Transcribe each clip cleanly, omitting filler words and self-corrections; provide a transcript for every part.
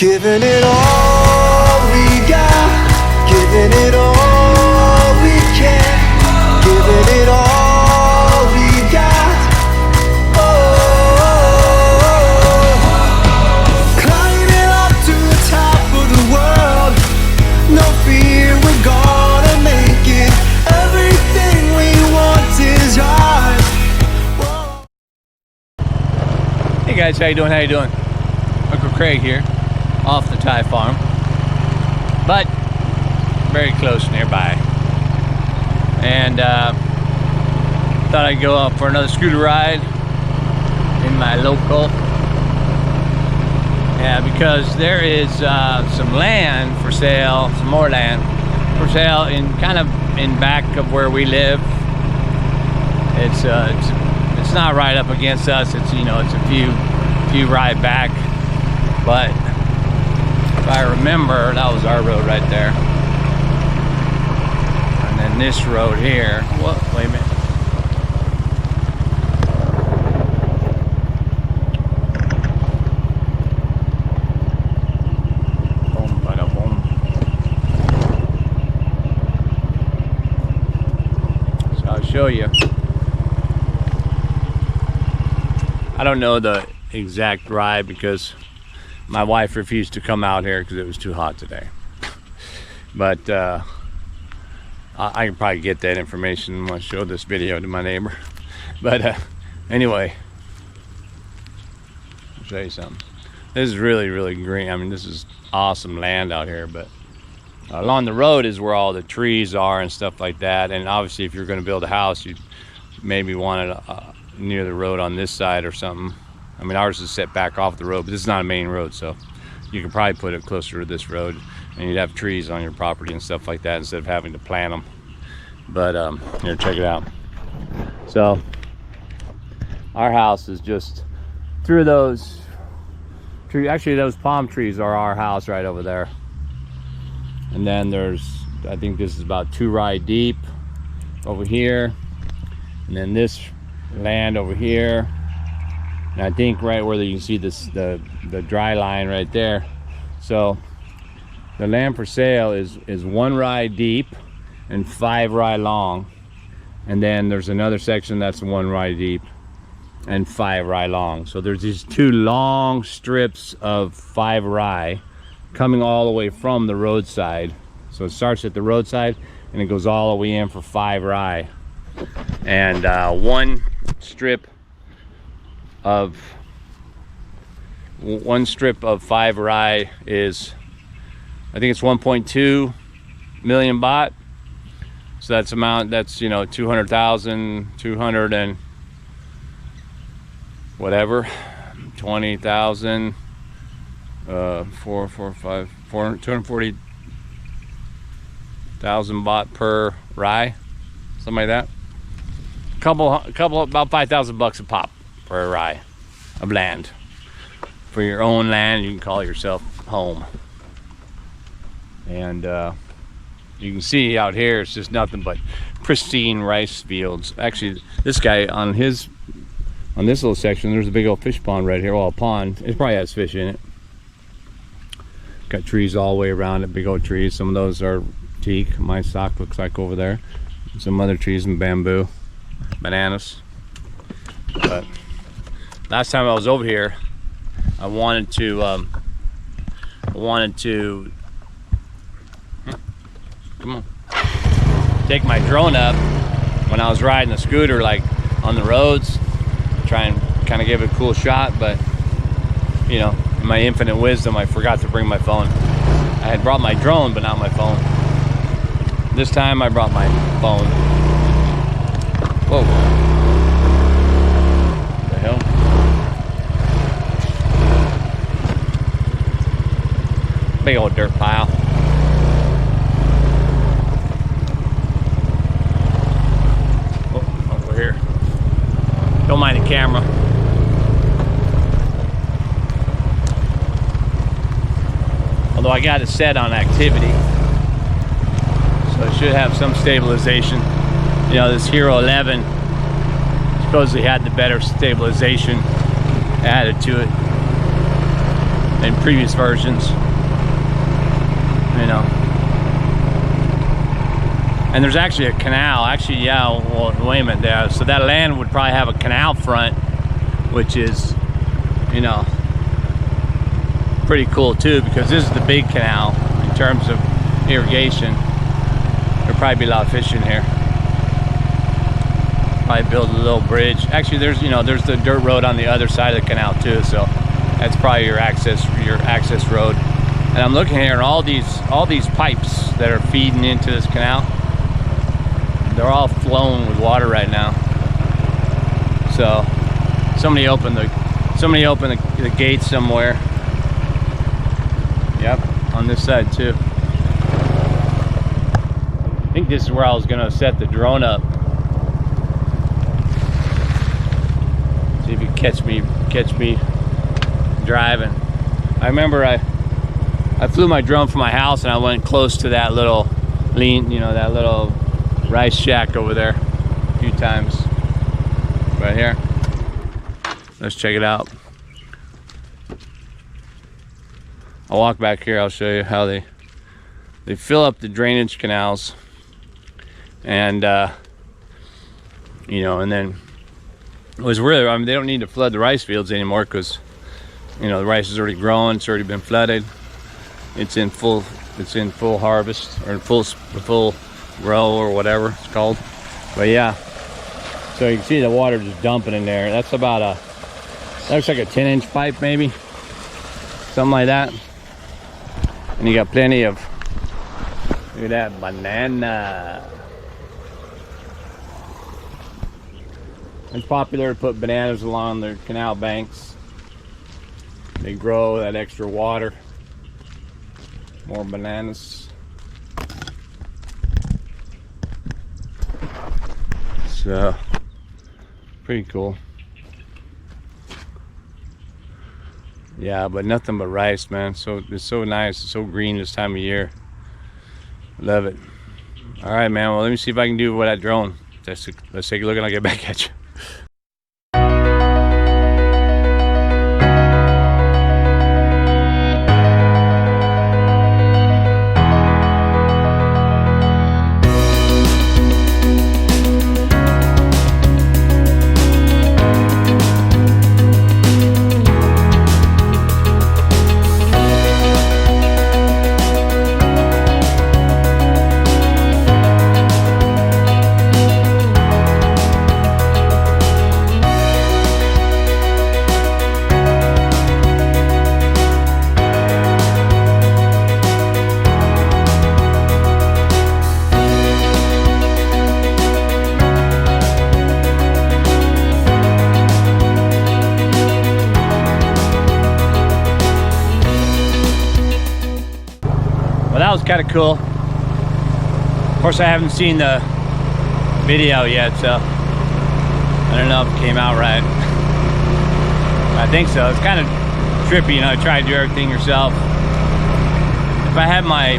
Giving it all we got, giving it all we can, giving it all we got. Oh, climbing up to the top of the world, no fear, we're gonna make it. Everything we want is ours. Whoa. Hey guys, how you doing? How you doing? Uncle Craig here, off the Thai farm, but very close nearby. And thought I'd go out for another scooter ride in my local. Yeah, because there is some land for sale, some more land for sale in kind of in back of where we live. It's not right up against us. It's, you know, it's a few ride back. But if I remember, that was our road right there. And then this road here. Whoa, wait a minute. Boom, bada boom. So I'll show you. I don't know the exact ride because my wife refused to come out here because it was too hot today. But I can probably get that information when I show this video to my neighbor. But anyway, I'll show you something. This is really green. I mean, this is awesome land out here. But along the road is where all the trees are and stuff like that. And obviously, if you're going to build a house, you maybe want it near the road on this side or something. I mean, ours is set back off the road, but this is not a main road, so you can probably put it closer to this road, and you'd have trees on your property and stuff like that instead of having to plant them. But here, check it out. So our house is just through those trees. Actually, those palm trees are our house right over there. And then there's, I think this is about 2 ride deep over here, and then this land over here. And I think right where you can see this, the dry line right there. So the land for sale is 1 ride deep and 5 ride long. And then there's another section that's 1 ride deep and 5 ride long. So there's these 2 long strips of 5 ride coming all the way from the roadside. So it starts at the roadside and it goes all the way in for 5 ride. And one strip of 5 rye is, I think it's 1.2 million baht. So that's you know, 200,000, 200 and whatever, 20,000, 240,000 baht per rye, something like that. Couple about 5,000 bucks a pop for a rye of land. For your own land, you can call yourself home. And you can see out here, it's just nothing but pristine rice fields. Actually, this guy on this little section, there's a big old fish pond right here. Well, a pond. It probably has fish in it. Got trees all the way around it, big old trees. Some of those are teak. My stock looks like over there. Some other trees and bamboo, bananas. But last time I was over here, I wanted to come on, take my drone up when I was riding the scooter, like on the roads, try and kind of give it a cool shot. But you know, in my infinite wisdom, I forgot to bring my phone. I had brought my drone, but not my phone. This time I brought my phone. Whoa. What the hell? Big old dirt pile. Oh, over here. Don't mind the camera. Although I got it set on activity, so it should have some stabilization. You know, this Hero 11 supposedly had the better stabilization added to it. in previous versions, you know. And there's actually a canal. Actually, yeah, well, wait a minute there. So that land would probably have a canal front, which is, you know, pretty cool too, because this is the big canal in terms of irrigation. There'll probably be a lot of fish in here. Probably build a little bridge. Actually, there's, you know, there's the dirt road on the other side of the canal too, so that's probably your access road. And I'm looking here at all these pipes that are feeding into this canal. They're all flowing with water right now. So somebody opened the gate somewhere. Yep, on this side too. I think this is where I was gonna set the drone up. See if you catch me driving. I remember I flew my drone from my house and I went close to that little that little rice shack over there a few times. Right here. Let's check it out. I'll walk back here. I'll show you how they fill up the drainage canals, and you know, and then it was really, I mean, they don't need to flood the rice fields anymore because, you know, the rice is already grown. It's already been flooded. It's in full harvest, or in full grow, or whatever it's called. But yeah, so you can see the water just dumping in there. That's about that looks like a 10-inch pipe, maybe, something like that. And you got plenty of, look at that banana. It's popular to put bananas along the canal banks. They grow that extra water. More bananas. So, pretty cool. Yeah, but nothing but rice, man. So it's so nice, it's so green this time of year. Love it. All right, man. Well, let me see if I can do with that drone. Let's take a look and I'll get back at you. That was kind of cool. Of course, I haven't seen the video yet, so I don't know if it came out right. I think so. It's kind of trippy, you know, try to do everything yourself. If I had my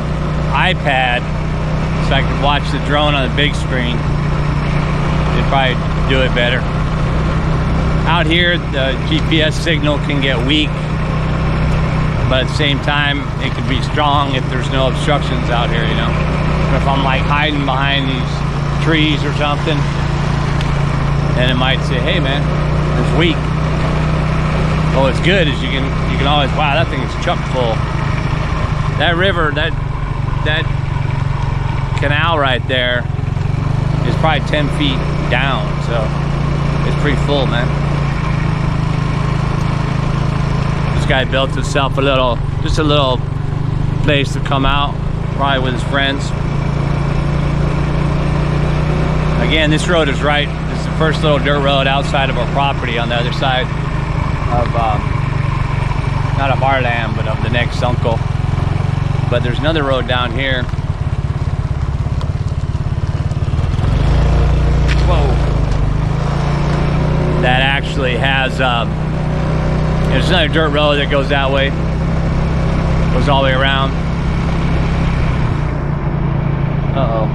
iPad so I could watch the drone on the big screen, it'd probably do it better. Out here, the GPS signal can get weak, but at the same time, it could be strong if there's no obstructions out here, you know. If I'm like hiding behind these trees or something, then it might say, hey man, it's weak. Well, what's good is you can always, wow, that thing is chock full. That river, that canal right there is probably 10 feet down, so it's pretty full, man. This guy built himself just a little place to come out, probably with his friends. Again, this road is right. This is the first little dirt road outside of our property on the other side of, not of our land, but of the next uncle. But there's another road down here. Whoa. That actually has, there's another dirt road that goes that way. Goes all the way around. Uh-oh.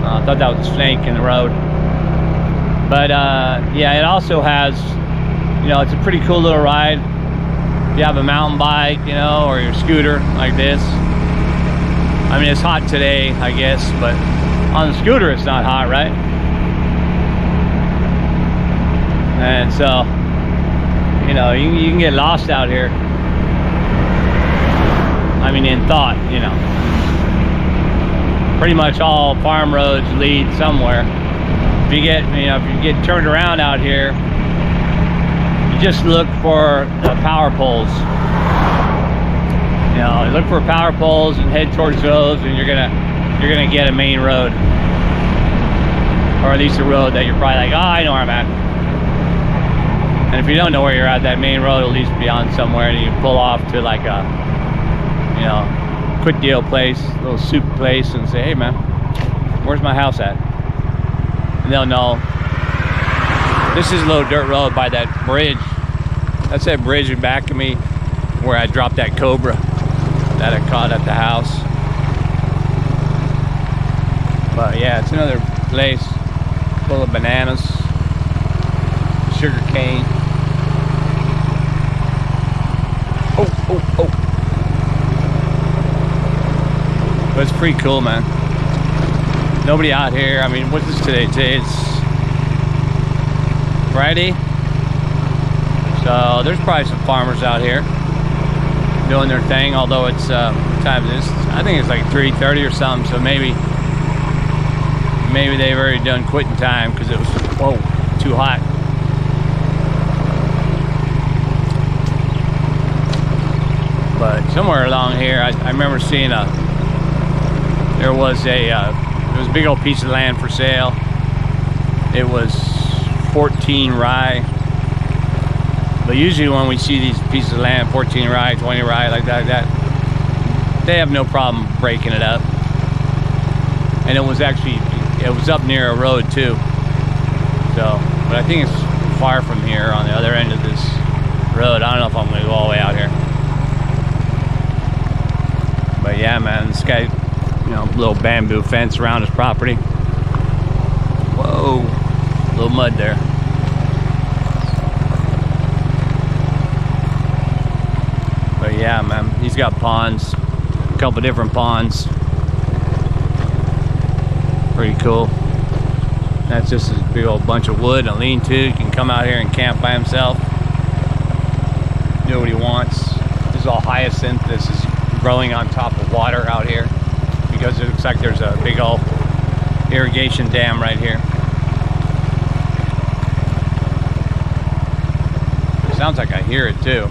I thought that was a snake in the road. But yeah, it also has, you know, it's a pretty cool little ride. if you have a mountain bike, you know, or your scooter like this. I mean, it's hot today, I guess, but on the scooter it's not hot, right? And so, you know, you can get lost out here. I mean, in thought, you know. Pretty much all farm roads lead somewhere. If you get, you know, if you get turned around out here, you just look for the power poles. You know, look for power poles and head towards those, and you're gonna get a main road, or at least a road that you're probably like, oh, I know where I'm at. And if you don't know where you're at, that main road will at least be on somewhere, and you can pull off to like a, you know, quick deal place, little soup place, and say, hey man, where's my house at? And they'll know. This is a little dirt road by that bridge. That's that bridge in back of me where I dropped that cobra that I caught at the house. But yeah, it's another place full of bananas, sugar cane. Oh. But it's pretty cool, man. Nobody out here. I mean, what's this today? Today it's Friday. So there's probably some farmers out here doing their thing, although it's what time is this? I think it's like 3:30 or something, so maybe they've already done quitting time because it was, whoa, too hot. But somewhere along here, I remember seeing there was a big old piece of land for sale. It was 14 rye. But usually when we see these pieces of land, 14 rye, 20 rye, like that, they have no problem breaking it up. And it was up near a road too. So, but I think it's far from here on the other end of this road. I don't know if I'm gonna go all the way out here. But yeah, man, this guy, you know, little bamboo fence around his property. Whoa, a little mud there. But yeah, man, he's got ponds, a couple different ponds. Pretty cool. That's just a big old bunch of wood and a lean-to. You can come out here and camp by himself. Do what he wants. This is all hyacinth. This is growing on top of water out here because it looks like there's a big old irrigation dam right here. It sounds like I hear it too.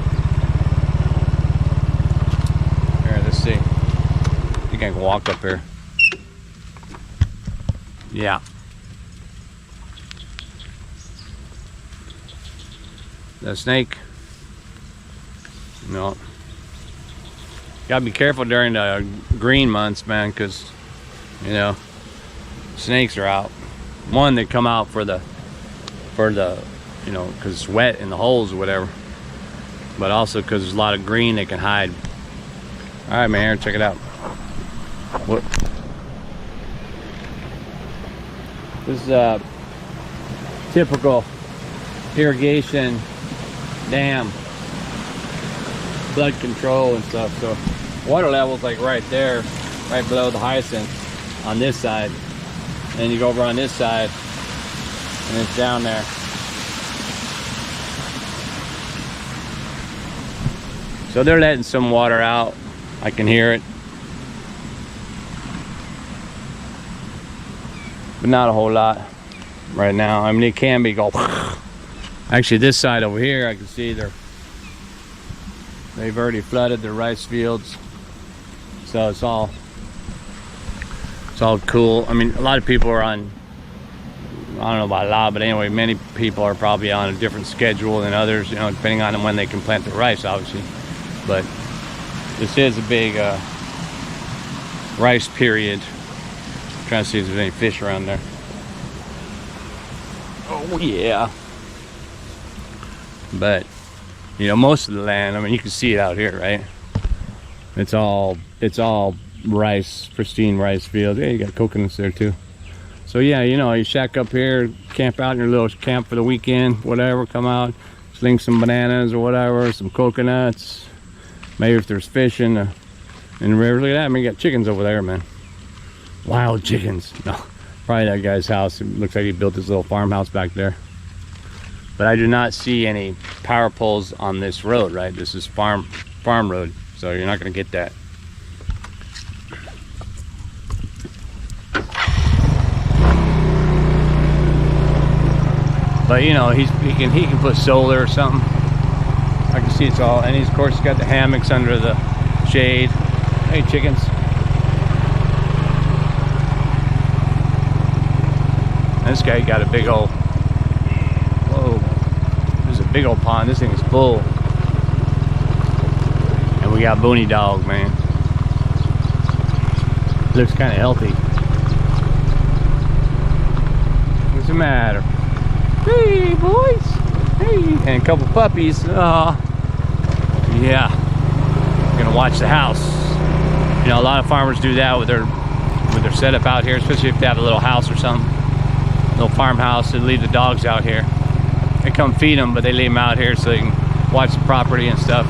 Here, let's see. I think I can walk up here. Yeah. The snake? No. Gotta be careful during the green months, man, because, you know, snakes are out. One, they come out for the, you know, because it's wet in the holes or whatever. But also because there's a lot of green they can hide. All right, man, check it out. What? This is a typical irrigation dam, flood control and stuff. So water level's like right there, right below the hyacinth on this side. And you go over on this side and it's down there. So they're letting some water out. I can hear it. But not a whole lot right now. I mean, it can be go. Actually, this side over here, I can see they've already flooded their rice fields. So it's all cool. I mean, a lot of people are on, I don't know about a lot, but anyway, many people are probably on a different schedule than others, you know, depending on when they can plant their rice, obviously. But this is a big rice period. I'm trying to see if there's any fish around there. Oh yeah. But you know, most of the land, I mean, you can see it out here, right? It's all rice, pristine rice fields. Yeah, you got coconuts there too. So yeah, you know, you shack up here, camp out in your little camp for the weekend, whatever, come out. It's Sling some bananas or whatever, some coconuts. Maybe if there's fish in the river. Look at that, man, you got chickens over there, man. Wild chickens. No, probably that guy's house. It looks like he built his little farmhouse back there. But I do not see any power poles on this road, right? This is farm road, so you're not gonna get that. But you know, he can put solar or something. I can see it's all, and he's of course got the hammocks under the shade. Hey chickens. This guy got a big old, whoa, there's a big old pond. This thing is full. And we got Booney Dog, man. Looks kind of healthy. What's the matter? Hey boys, hey, and a couple puppies. Yeah, gonna watch the house. You know, a lot of farmers do that with their setup out here, especially if they have a little house or something, little farmhouse. They leave the dogs out here. They come feed them, but they leave them out here so they can watch the property and stuff.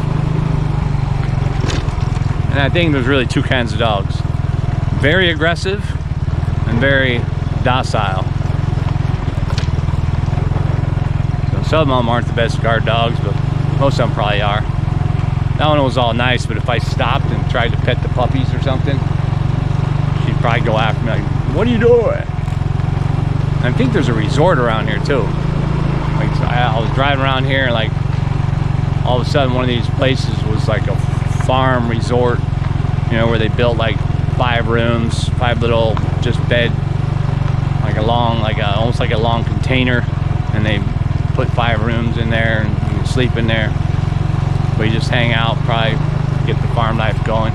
And I think there's really two kinds of dogs: very aggressive and very docile. Some of them aren't the best guard dogs, but most of them probably are. That one was all nice, but if I stopped and tried to pet the puppies or something, she'd probably go after me like, "What are you doing?" And I think there's a resort around here too. Like, so I was driving around here and like all of a sudden one of these places was like a farm resort, you know, where they built like 5 rooms, 5 little just bed, like a long, almost like a long container, and they put 5 rooms in there and you can sleep in there. But you just hang out, probably get the farm life going.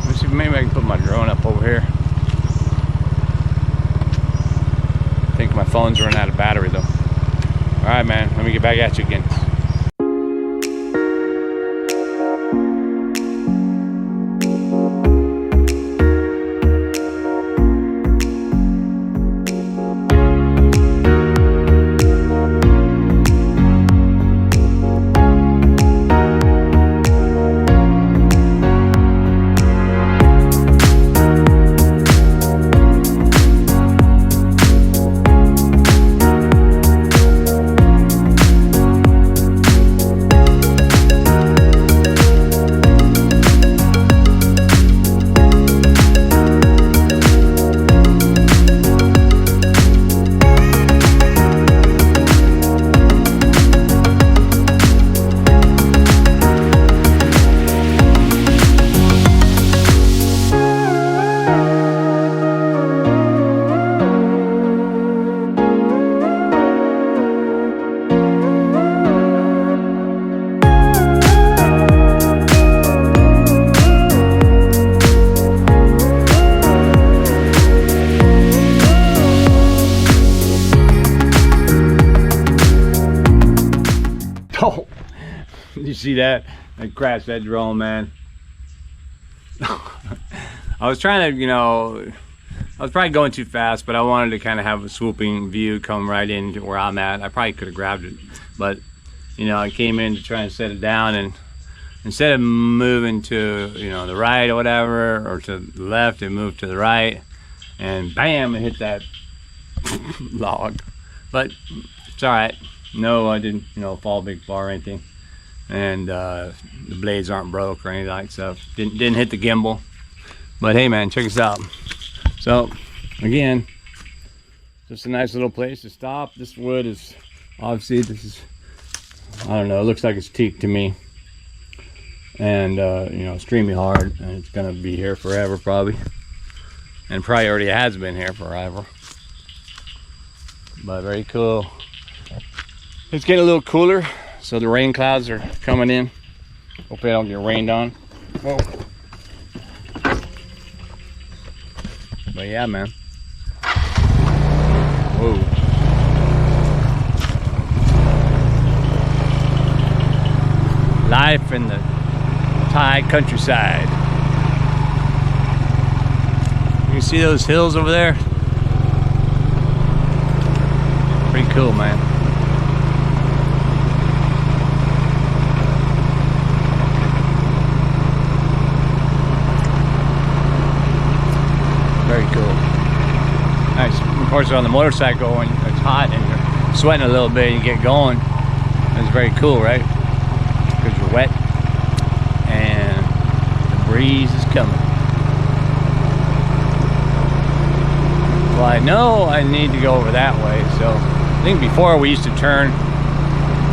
Let's see, maybe I can put my drone up over here. I think my phone's running out of battery though. Alright man, let me get back at you again. Oh, did you see that? I crashed that drone, man. I was trying to, you know, I was probably going too fast, but I wanted to kind of have a swooping view come right into where I'm at. I probably could have grabbed it, but, you know, I came in to try and set it down, and instead of moving to, you know, the right or whatever, or to the left, it moved to the right, and bam, it hit that log. But it's all right. No, I didn't, you know, fall big far or anything, and the blades aren't broke or anything like stuff. Didn't hit the gimbal. But hey, man, check this out. So again, just a nice little place to stop. This wood is obviously, this is, I don't know, it looks like it's teak to me, and you know, extremely hard, and it's gonna be here forever probably, and probably already has been here forever. But very cool. It's getting a little cooler, so the rain clouds are coming in. Hopefully I don't get rained on. Whoa. But yeah, man. Whoa. Life in the Thai countryside. You can see those hills over there? Pretty cool, man. Very cool. Nice. Of course, on the motorcycle, when it's hot and you're sweating a little bit, you get going. It's very cool, right? Because you're wet and the breeze is coming. Well, I know I need to go over that way, so I think before we used to turn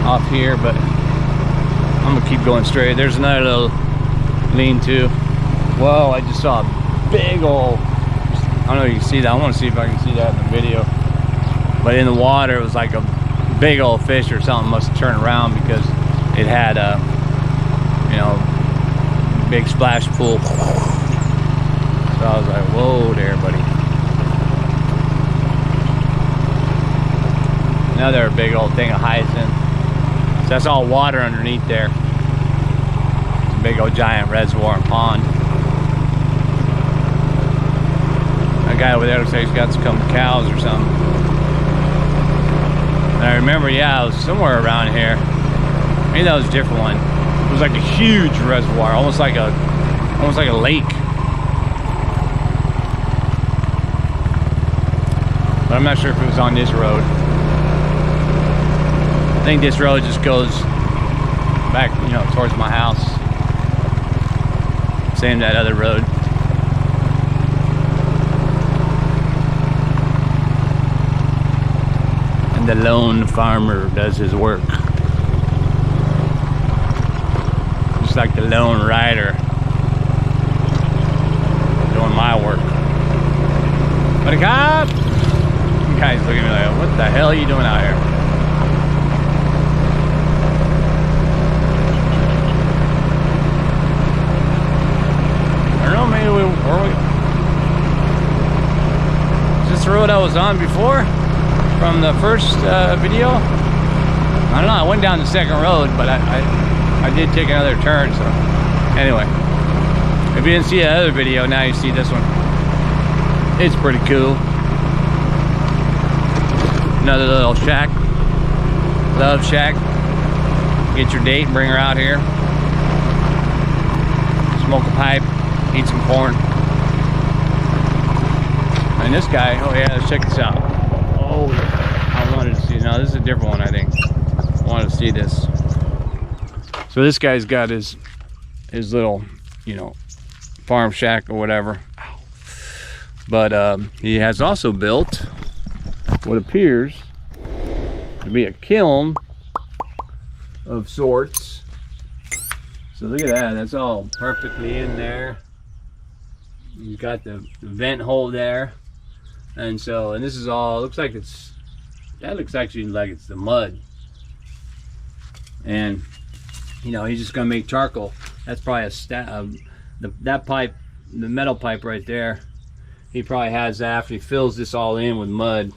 off here, but I'm gonna keep going straight. There's another little lean-to. Whoa, I just saw a big old, I don't know if you can see that. I want to see if I can see that in the video. But in the water, it was like a big old fish or something. Must have turned around because it had a, you know, big splash pool. So I was like, whoa there, buddy. Another big old thing of hyacinth. So that's all water underneath there. It's a big old giant reservoir and pond. That guy over there looks like he's got some cows or something. And I remember, yeah, it was somewhere around here. Maybe that was a different one. It was like a huge reservoir, almost like a lake. But I'm not sure if it was on this road. I think this road just goes back, you know, towards my house. Same that other road. And the lone farmer does his work. Just like the lone rider doing my work. But a cop! The guy's looking at me like, what the hell are you doing out here? Is this the road I was on before from the first video? I don't know, I went down the second road, but I did take another turn, so anyway, if you didn't see that other video, now you see this one. It's pretty cool. Another little shack, love shack. Get your date and bring her out here, smoke a pipe, eat some corn. And this guy, oh yeah, let's check this out. Oh, I wanted to see, no, this is a different one, I think. I wanted to see this. So this guy's got his little, you know, farm shack or whatever. But he has also built what appears to be a kiln of sorts. So look at that, that's all perfectly in there. You've got the vent hole there. And so, and this is all, looks like it's, that looks actually like it's the mud. And, you know, he's just gonna make charcoal. That's probably that pipe, the metal pipe right there. He probably has that after he fills this all in with mud.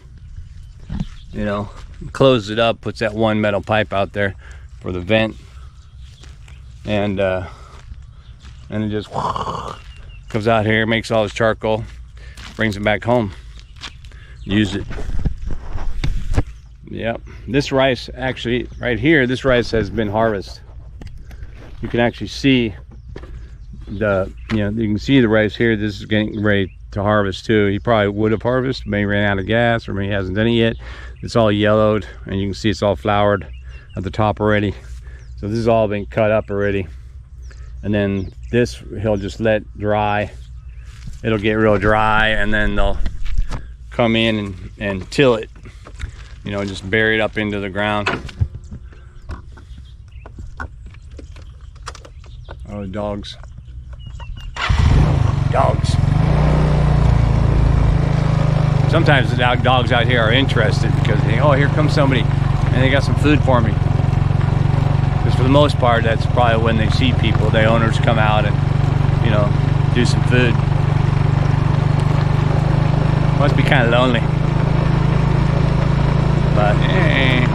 You know, closes it up, puts that one metal pipe out there for the vent. And it just comes out here, makes all his charcoal, brings it back home. Use it. Yep. This rice actually, right here, this rice has been harvested. You can actually see the, you know, you can see the rice here. This is getting ready to harvest too. He probably would have harvested, maybe ran out of gas, or maybe he hasn't done it yet. It's all yellowed, and you can see it's all flowered at the top already. So this has all been cut up already. And then this he'll just let dry. It'll get real dry, and then they'll come in and till it, you know, just bury it up into the ground. Oh, dogs. Sometimes the dogs out here are interested because they, oh, here comes somebody and they got some food for me. Because for the most part, that's probably when they see people, the owners come out and, you know, do some food. Must be kind of lonely. But hey.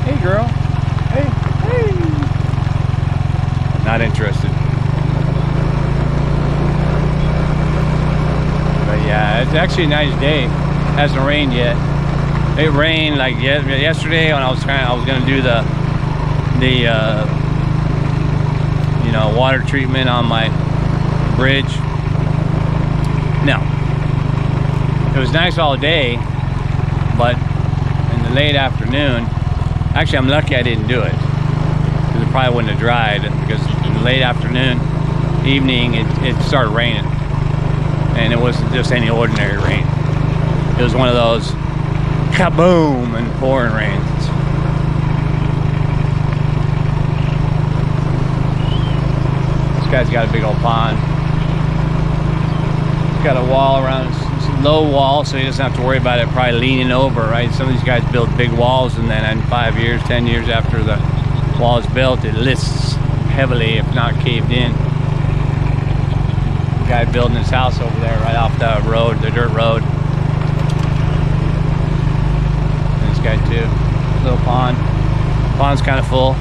Hey girl. Hey. Not interested. it's actually a nice day. Hasn't rained yet. It rained like yesterday when I was gonna do the you know, water treatment on my bridge. No, it was nice all day, but in the late afternoon, actually I'm lucky I didn't do it, because it probably wouldn't have dried, because in the late afternoon, evening, it started raining, and it wasn't just any ordinary rain. It was one of those kaboom and pouring rains. This guy's got a big old pond. He's got a wall around, it's a low wall, so he doesn't have to worry about it probably leaning over, right? Some of these guys build big walls, and then in 5 years, 10 years after the wall is built, it lists heavily, if not caved in. The guy building his house over there right off the road, the dirt road. And this guy too. Little pond. Pond's kind of full.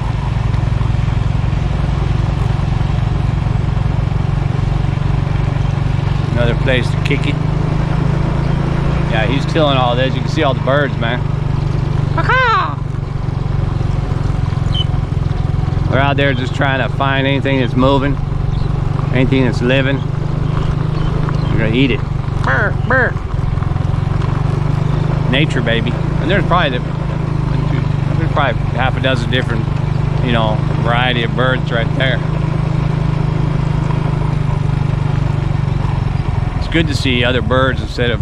Another place to kick it. Yeah, he's tilling all this. You can see all the birds, man. They're out there just trying to find anything that's moving, anything that's living. They're gonna eat it. Burr, burr. Nature, baby. And there's probably half a dozen different, you know, variety of birds right there. It's good to see other birds instead of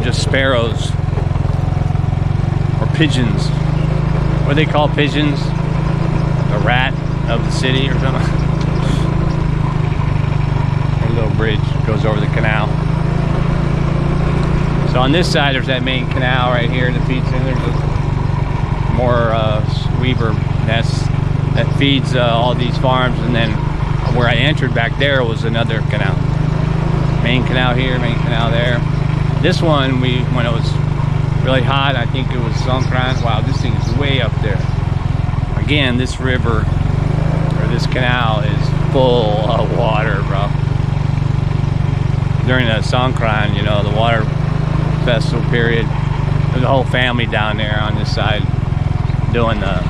just sparrows or pigeons. What do they call pigeons? The rat of the city or something. A little bridge goes over the canal. So on this side there's that main canal right here that feeds in. There's more weaver nests that feeds all these farms, and then where I entered back there was another canal. Main canal here, main canal there. This one, when it was really hot, I think it was Songkran. Wow, this thing is way up there. Again, this river, or this canal, is full of water, bro. During the Songkran, you know, the water festival period, there's a whole family down there on this side doing the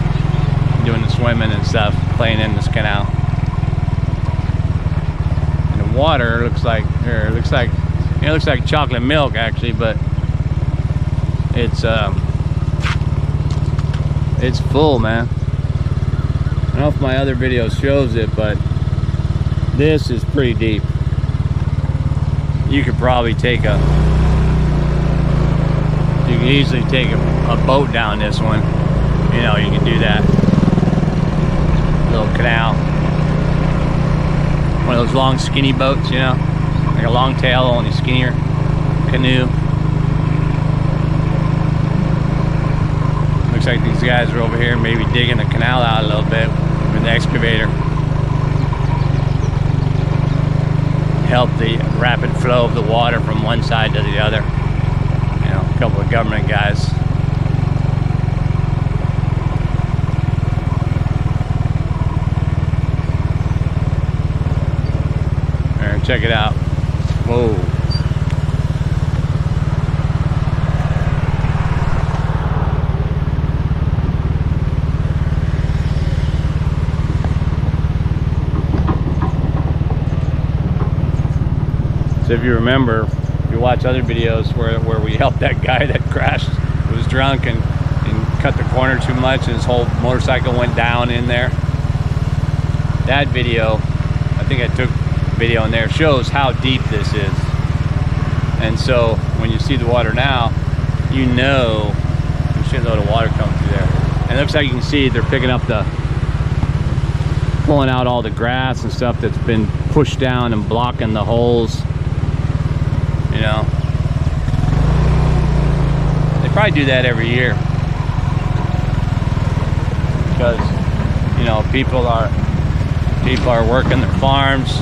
swimming and stuff, playing in this canal. And the water looks like chocolate milk actually, but it's full, man. I don't know if my other video shows it, but this is pretty deep. You could probably take you can easily take a boat down this one. You know, you can do that. Little canal. One of those long skinny boats, you know, like a long tail, only skinnier canoe. Looks like these guys are over here maybe digging the canal out a little bit with the excavator. Help the rapid flow of the water from one side to the other. You know, a couple of government guys. There, check it out. Whoa. So if you remember, if you watch other videos where we helped that guy that crashed, who was drunk and cut the corner too much and his whole motorcycle went down in there. That video, I think I took video in there, shows how deep this is. And so when you see the water now, you know there's a shitload of water coming through there. And it looks like you can see they're picking up pulling out all the grass and stuff that's been pushed down and blocking the holes. You know, they probably do that every year because, you know, people are working their farms,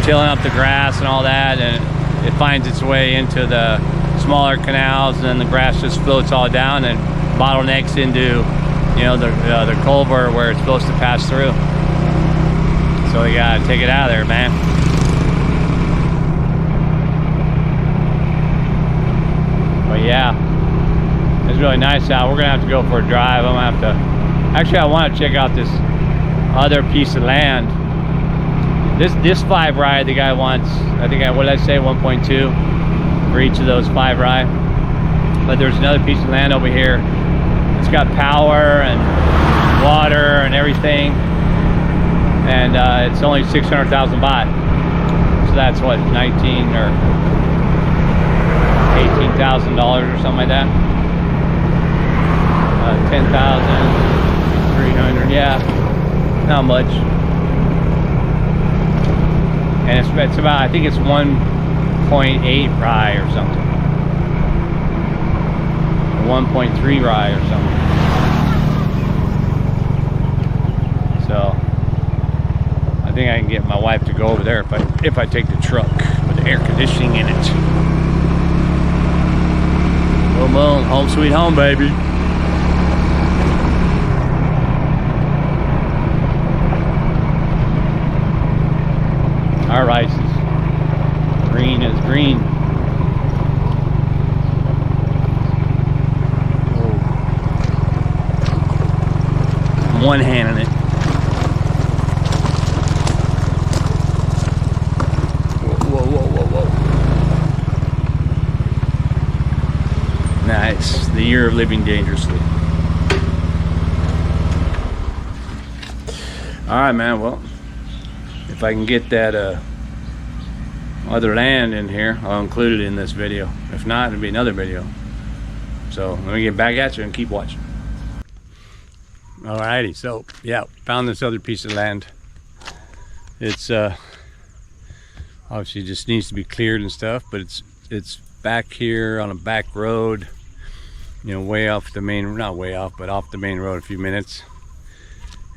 tilling up the grass and all that, and it finds its way into the smaller canals, and then the grass just floats all down and bottlenecks into, you know, the culvert where it's supposed to pass through. So you gotta take it out of there, man. nice out. We're gonna have to go for a drive. I'm gonna have to, actually I want to check out this other piece of land. This 5 rye the guy wants, I think, what did I say, 1.2 for each of those 5 rye. But there's another piece of land over here. It's got power and water and everything, and it's only 600,000 baht. So that's what, 19 or $18,000 or something like that. 10,300, yeah, not much. And it's about, I think it's 1.8 rye or something, or 1.3 rye or something. So I think I can get my wife to go over there if I take the truck with the air conditioning in it. Boom, boom, home sweet home, baby. Our rice is green as green. I'm one handing it. Whoa, whoa, whoa, whoa, whoa. Nice. The year of living dangerously. Alright, man, well, if I can get that other land in here, I'll include it in this video. If not, it'll be another video. So let me get back at you and keep watching. Alrighty, so yeah, found this other piece of land. It's obviously just needs to be cleared and stuff, but it's back here on a back road, you know, way off the main, not way off, but off the main road a few minutes.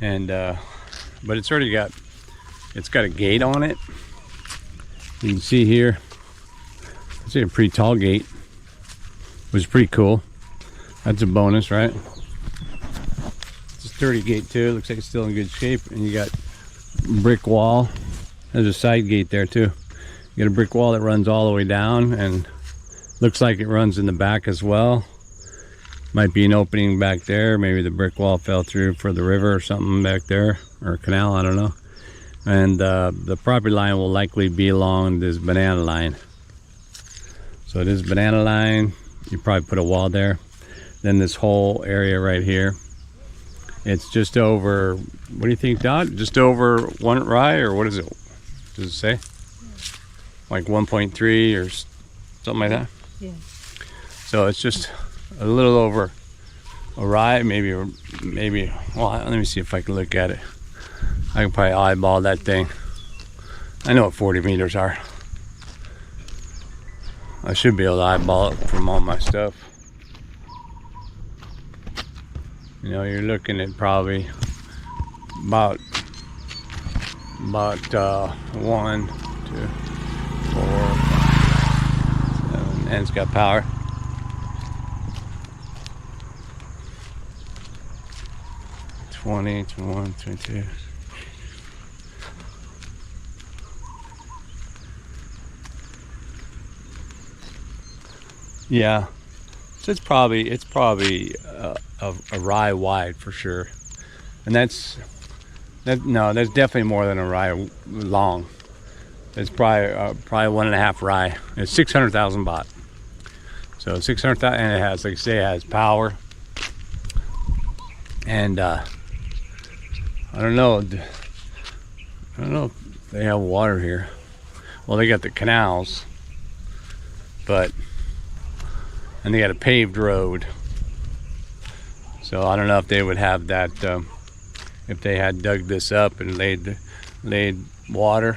And but it's already got, it's got a gate on it. You can see here, it's a pretty tall gate, which is pretty cool. That's a bonus, right? It's a sturdy gate too. It looks like it's still in good shape. And you got brick wall. There's a side gate there too. You got a brick wall that runs all the way down, and looks like it runs in the back as well. Might be an opening back there. Maybe the brick wall fell through for the river or something back there, or a canal, I don't know. And the property line will likely be along this banana line. So this banana line, you probably put a wall there. Then this whole area right here, it's just over, what do you think, Dot? Just over 1 rye, or what is it? Does it say? Like 1.3 or something like that? Yeah. So it's just a little over a rye, maybe, well, let me see if I can look at it. I can probably eyeball that thing. I know what 40 meters are. I should be able to eyeball it from all my stuff. You know, you're looking at probably about 1, 2, 4, 5, 7, and it's got power. $20, $21, $22. Yeah, so it's probably a rye wide for sure, and that's definitely more than a rye long. It's probably 1.5 rye. It's 600,000 baht. So 600,000, and it has, like I say, it has power. And I don't know if they have water here. Well, they got the canals, and they got a paved road. So I don't know if they would have that, if they had dug this up and laid water.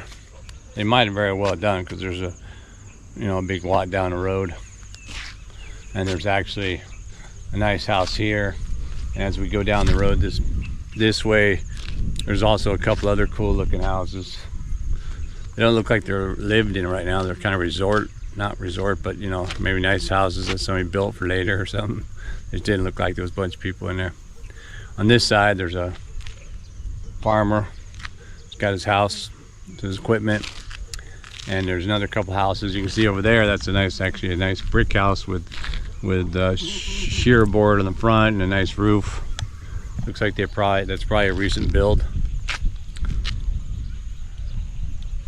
They might have very well done, because there's a big lot down the road, and there's actually a nice house here. And as we go down the road this way, there's also a couple other cool looking houses. They don't look like they're lived in right now. They're kind of not resort, but maybe nice houses that somebody built for later or something. It didn't look like there was a bunch of people in there. On this side, there's a farmer. He's got his house, his equipment, and there's another couple houses you can see over there. That's actually a nice brick house with with shear board on the front and a nice roof. Looks like that's probably a recent build.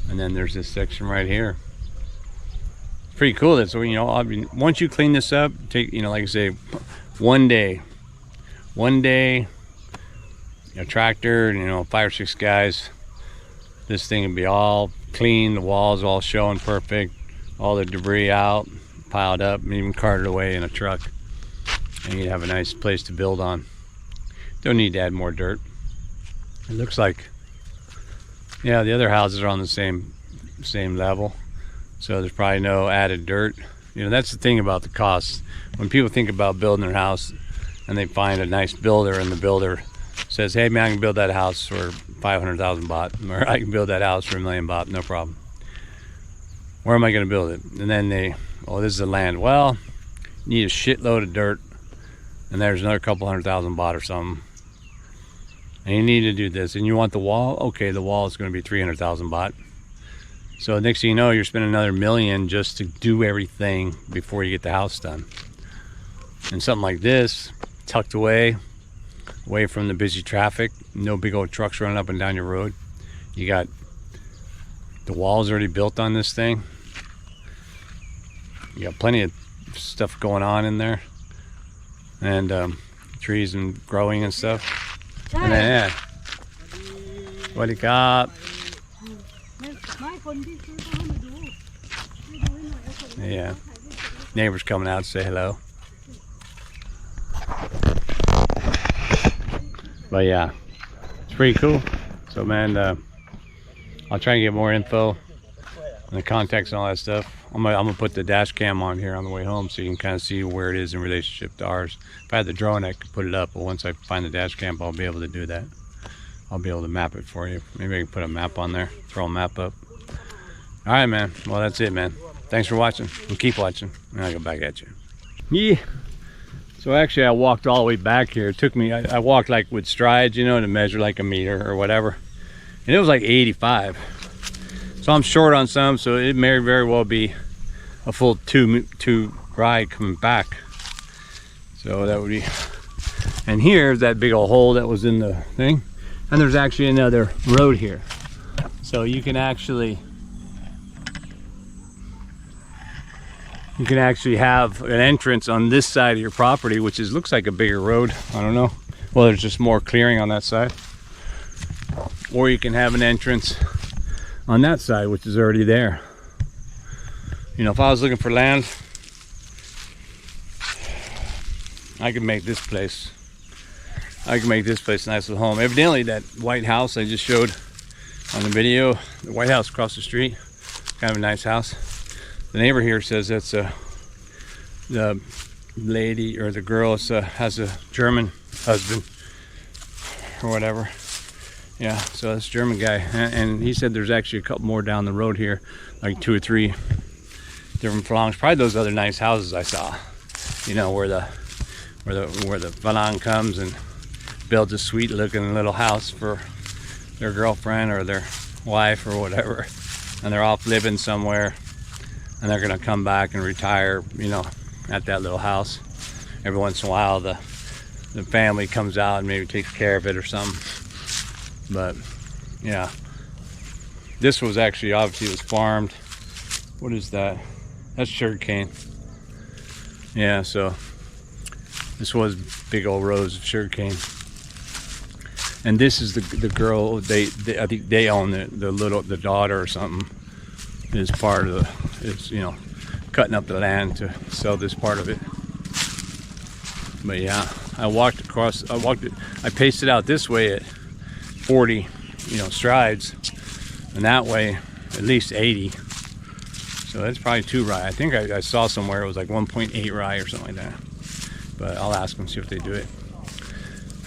And then there's this section right here. It's pretty cool. So, you know, I mean, once you clean this up, take, you know, like I say, one day, you know, tractor, you know, 5 or 6 guys, this thing would be all clean, the walls all showing perfect, all the debris out, piled up, and even carted away in a truck, and you'd have a nice place to build on. Don't need to add more dirt. It looks like, yeah, the other houses are on the same level, so there's probably no added dirt. You know, that's the thing about the costs. When people think about building their house and they find a nice builder, and the builder says, hey man, I can build that house for 500,000 baht, or I can build that house for 1 million baht, no problem. Where am I going to build it? And then they, oh, this is the land. Well, you need a shitload of dirt, and there's another couple 100,000 baht or something. And you need to do this, and you want the wall? Okay, the wall is going to be 300,000 baht. So next thing you know, you're spending another 1 million just to do everything before you get the house done. And something like this, tucked away from the busy traffic, no big old trucks running up and down your road. You got the walls already built on this thing. You got plenty of stuff going on in there, and trees and growing and stuff. And then, what do you got? Yeah, neighbors coming out to say hello. But yeah, it's pretty cool. So man, I'll try and get more info and the contacts and all that stuff. I'm gonna put the dash cam on here on the way home, so you can kind of see where it is in relationship to ours. If I had the drone, I could put it up, but once I find the dash cam, I'll be able to do that. I'll be able to map it for you. Maybe I can put a map on there, throw a map up. All right, man. Well, that's it, man. Thanks for watching, and keep watching, and I'll go back at you. Yeah. So actually, I walked all the way back here. It took me, I walked like with strides, you know, to measure like a meter or whatever. And it was like 85. So I'm short on some, so it may very well be a full two ride coming back. So that would be, and here's that big old hole that was in the thing. And there's actually another road here. So you can actually have an entrance on this side of your property, which looks like a bigger road. I don't know. Well, there's just more clearing on that side. Or you can have an entrance on that side, which is already there. You know, if I was looking for land, I could make this place a nice little home. Evidently, that white house I just showed on the video, the White House across the street, kind of a nice house. The neighbor here says that's the lady or the girl has a German husband or whatever. Yeah, so this German guy, and he said there's actually a couple more down the road here, like 2 or 3 different furlongs. Probably those other nice houses I saw. You know, where the Falang comes and builds a sweet looking little house for their girlfriend or their wife or whatever, and they're off living somewhere. And they're gonna come back and retire, you know, at that little house. Every once in a while, the family comes out and maybe takes care of it or something. But yeah, this was actually, obviously it was farmed. What is that? That's sugarcane. Yeah, so this was big old rows of sugarcane. And this is the girl. I think they own the daughter or something. Is part of you know, cutting up the land to sell this part of it. But yeah, I paced it out this way at 40, you know, strides, and that way at least 80. So that's probably 2 rye. I think I saw somewhere it was like 1.8 rye or something like that. But I'll ask them, see if they do it.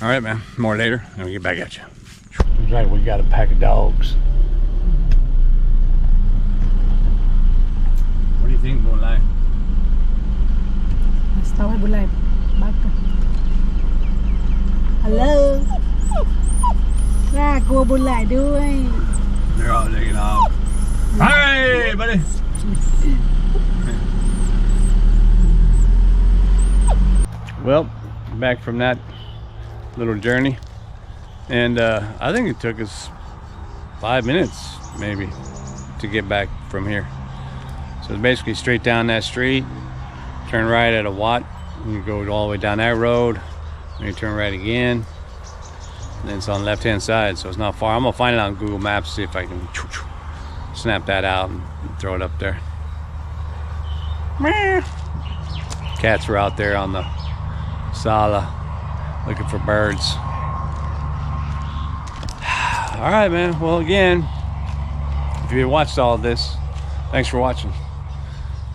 All right, man. More later, and we'll get back at you. Right, we got a pack of dogs. What do you think, Bulai? Tao hay Bulai bắt. Hello. Gua Bulai ด้วย They're all taking off. Hey, buddy. Well, back from that little journey, and I think it took us 5 minutes maybe to get back from here. So it's basically straight down that street, turn right at a Watt, and you go all the way down that road, and you turn right again, and then it's on the left hand side, so it's not far. I'm gonna find it on Google Maps, see if I can snap that out and throw it up there. Cats were out there on the sala looking for birds. All right, man. Well, again, if you watched all of this, thanks for watching,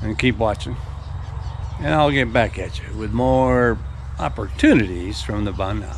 and keep watching, and I'll get back at you with more opportunities from the Banal.